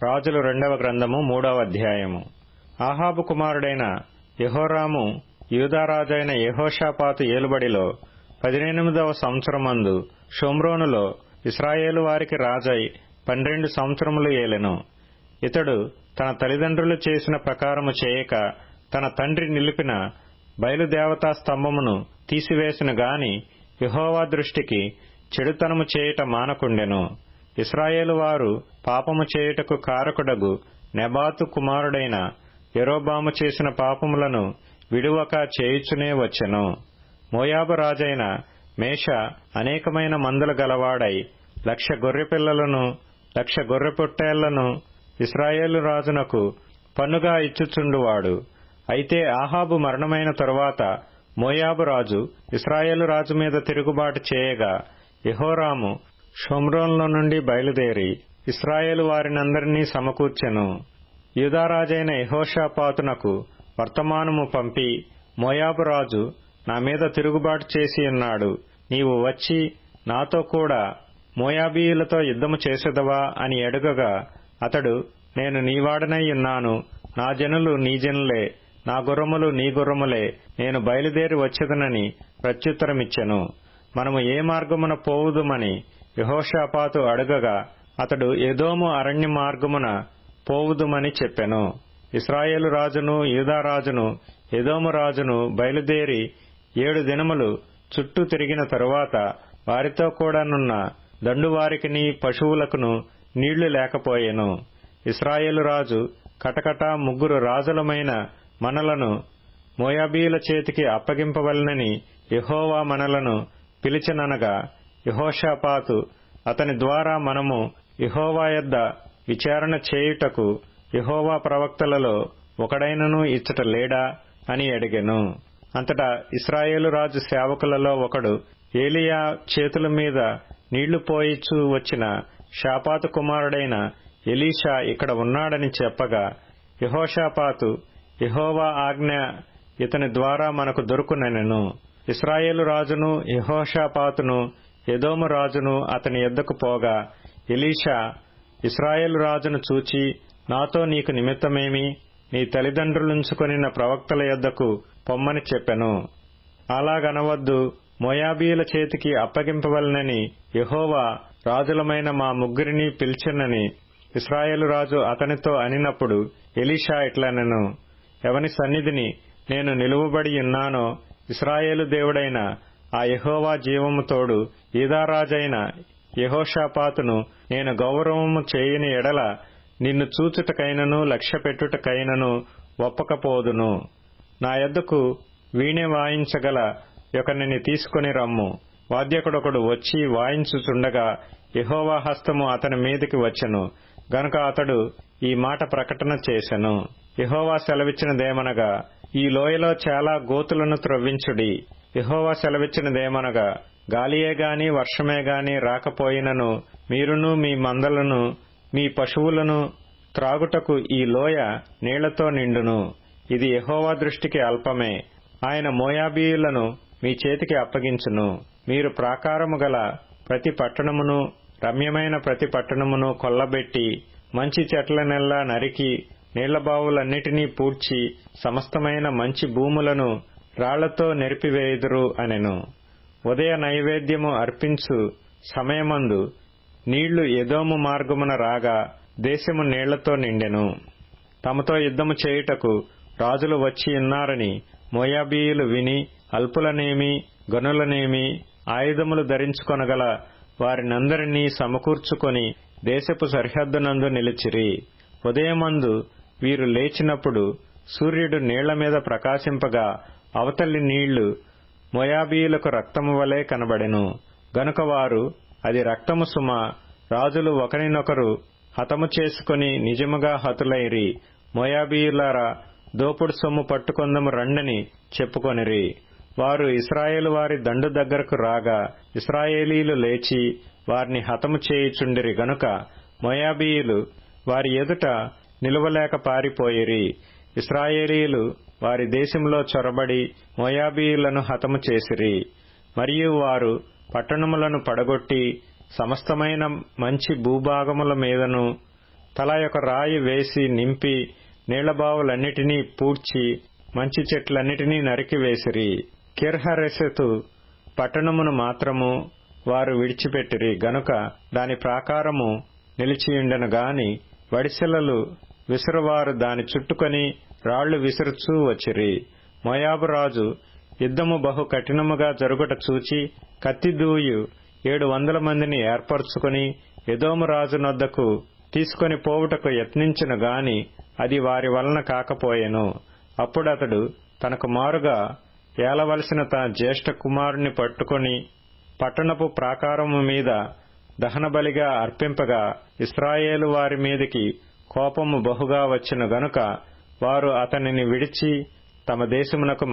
రాజులు 2వ గ్రంథము 3వ అధ్యాయము. ఆహాబు కుమారుడైన యెహోరాము యూదారాజైన యెహోషాపాతు ఏలుబడిలో 18వ సంవత్సరమందు షోమ్రోనులో ఇశ్రాయేలు వారికి రాజై 12 సంవత్సరములు ఏలెను. ఇతడు తన తల్లిదండ్రులు చేసిన ప్రకారము చేయక తన తండ్రి నిలిపిన బయలుదేవతా స్తంభమును తీసివేసిన గాని యెహోవా దృష్టికి చెడుతనము చేయుట మానకుండెను. ఇశ్రాయేలు వారు పాపము చేయుటకు కారకుడగు నెబాతు కుమారుడైన యెరోబాము చేసిన పాపములను విడువక చేయుచునే వచ్చెను. మోయాబు రాజైన మేషా అనేకమైన మందలు గలవాడై 1,00,000 గొర్రెపిల్లలను 1,00,000 గొర్రెపొట్టేళ్లను ఇశ్రాయేలు రాజునకు పన్నుగా ఇచ్చుచుండువాడు. అయితే ఆహాబు మరణమైన తరువాత మోయాబు రాజు ఇశ్రాయేలు రాజు మీద తిరుగుబాటు చేయగా యెహోరాము షోమ్రోనులో నుండి బయలుదేరి ఇశ్రాయేలు వారినందరినీ సమకూర్చెను. యూదారాజైన యెహోషాపాతునకు వర్తమానము పంపి, మోయాబు రాజు నా మీద తిరుగుబాటు చేసి ఉన్నాడు, నీవు వచ్చి నాతో కూడా మోయాబీయులతో యుద్ధము చేసెదవా అని అడుగగా అతడు, నేను నీవాడనై ఉన్నాను, నా జనులు నీ జనులే, నా గుర్రములు నీ గుర్రములే, నేను బయలుదేరి వచ్చెదనని ప్రత్యుత్తరమిచ్చెను. మనము ఏ మార్గమున పోవుదుమని యెహోషాపాతు అడుగగా అతడు ఎదోము అరణ్య మార్గమున పోవుదుమని చెప్పెను. ఇశ్రాయేలు రాజును యూదారాజును ఎదోము రాజును బయలుదేరి 7 దినములు చుట్టూ తిరిగిన తరువాత వారితో కూడానున్న దండువారికిని పశువులకును నీళ్లు లేకపోయెను. ఇశ్రాయేలు రాజు కటకట 3 రాజులమైన మనలను మోయాబీయుల చేతికి అప్పగింపవలెనని యెహోవా మనలను పిలిచెననగా యెహోషాపాతు అతని ద్వారా మనము యెహోవా యొద్ద విచారణ చేయుటకు యెహోవా ప్రవక్తలలో ఒకడైనను ఇచ్చట లేడా అని అడిగెను. అంతటా ఇశ్రాయేలు రాజు సేవకులలో ఒకడు, ఏలీయా చేతుల మీద నీళ్లు పోయిచూ వచ్చిన షాపాతు కుమారుడైన ఎలీషా ఇక్కడ ఉన్నాడని చెప్పగా యెహోషాపాతు, యెహోవా ఆజ్ఞ ఇతని ద్వారా మనకు దొరుకునెను. ఇశ్రాయేలు రాజును యెహోషాపాతును ఎదోము రాజును అతని యొద్దకు పోగా ఎలీషా ఇశ్రాయేలు రాజును చూచి, నాతో నీకు నిమిత్తమేమి, నీ తల్లిదండ్రులుంచుకొనిన ప్రవక్తల యొద్దకు పొమ్మని చెప్పెను. అలాగనవద్దు, మోయాబీయుల చేతికి అప్పగింపవలెనని యెహోవా రాజులమైన మా 3 పిలిచెనని ఇశ్రాయేలు రాజు అతనితో అనినప్పుడు ఎలీషా ఇట్లనెను, ఎవని సన్నిధిని నేను నిలువబడి ఉన్నానో ఇశ్రాయేలు దేవుడైన ఆ యెహోవా జీవము తోడు యూదారాజైన యెహోషాపాతును నేను గౌరవము చేయని ఎడల నిన్ను చూచుటకైనను లక్ష్యపెట్టుటకైనను ఒప్పకపోదును. నా యొద్దకు వీణె వాయించగల ఒకనిని తీసుకుని రమ్ము. వాద్యకుడొకడు వచ్చి వాయించుచుండగా యెహోవా హస్తము అతని మీదికి వచ్చెను గనుక అతడు ఈ మాట ప్రకటన చేసెను. యెహోవా సెలవిచ్చినదేమనగా, ఈ లోయలో చాలా గోతులను త్రవ్వించుడి. యెహోవా సెలవిచ్చినదేమనగా, గాలియే గాని వర్షమే గాని రాకపోయినను మీరును మీ మందలను మీ పశువులను త్రాగుటకు ఈ లోయ నీళ్లతో నిండును. ఇది యెహోవా దృష్టికి అల్పమే. ఆయన మోయాబీయులను మీ చేతికి అప్పగించును. మీరు ప్రాకారము గల ప్రతి పట్టణమును రమ్యమైన ప్రతి పట్టణమును కొల్లబెట్టి మంచి చెట్లనెల్లా నరికి నీళ్లబావులన్నిటినీ పూడ్చి సమస్తమైన మంచి భూములను రాళ్లతో నెరిపివేయుదురు అనెను. ఉదయ నైవేద్యము అర్పించు సమయమందు నీళ్లు ఎదోము మార్గమున రాగా దేశము నీళ్లతో నిండెను. తమతో యుద్ధము చేయుటకు రాజులు వచ్చి ఉన్నారని మోయాబీయులు విని అల్పులనేమి గనులనేమి ఆయుధములు ధరించుకొనగల వారినందరినీ సమకూర్చుకొని దేశపు సరిహద్దునందు నిలిచిరి. ఉదయమందు వీరు లేచినప్పుడు సూర్యుడు నీళ్ల మీద ప్రకాశింపగా అవతలి నీళ్లు మోయాబీయులకు రక్తము వలె కనబడెను. గనుక వారు, అది రక్తము సుమ, రాజులు ఒకరినొకరు హతము చేసుకుని నిజముగా హతులైరి, మోయాబీయులారా దోపుడు సొమ్ము పట్టుకొందము రండని చెప్పుకొనిరి. వారు ఇశ్రాయేలు వారి దండు దగ్గరకు రాగా ఇశ్రాయేలీలు లేచి వారిని హతము చేయుచుండిరి గనుక మోయాబీయులు వారి ఎదుట నిలువలేక పారిపోయిరి. ఇశ్రాయేలీలు వారి దేశంలో చొరబడి మోయాబీయులను హతము చేసిరి. మరియు వారు పట్టణములను పడగొట్టి సమస్తమైన మంచి భూభాగముల మీదను తలా ఒక రాయి వేసి నింపి నీళ్లబావులన్నిటినీ పూడ్చి మంచి చెట్లన్నిటినీ నరికివేసిరి. కిర్హరెశెతు పట్టణమును మాత్రము వారు విడిచిపెట్టిరి గనుక దాని ప్రాకారము నిలిచియుండెను గాని వడిసెలలు విసురువారు దాని చుట్టుకొని రాళ్లు విసురుచూ వచ్చిరి. మోయాబు రాజు యుద్ధము బహు కఠినముగా జరుగుట చూచి కత్తిదూయు 700 మందిని ఏర్పరచుకుని ఎదోము రాజు నొద్దకు తీసుకొని పోవుటకు యత్నించెను గాని అది వారి వలన కాకపోయెను. అప్పుడతడు తనకు మారుగా ఏలవలసిన తన జ్యేష్ఠ కుమారుని పట్టుకొని పట్టణపు ప్రాకారము మీద దహనబలిగా అర్పింపగా ఇశ్రాయేలు వారి మీదికి కోపము బహుగా వచ్చెను గనుక వారు అతనిని విడిచి తమ దేశమునకు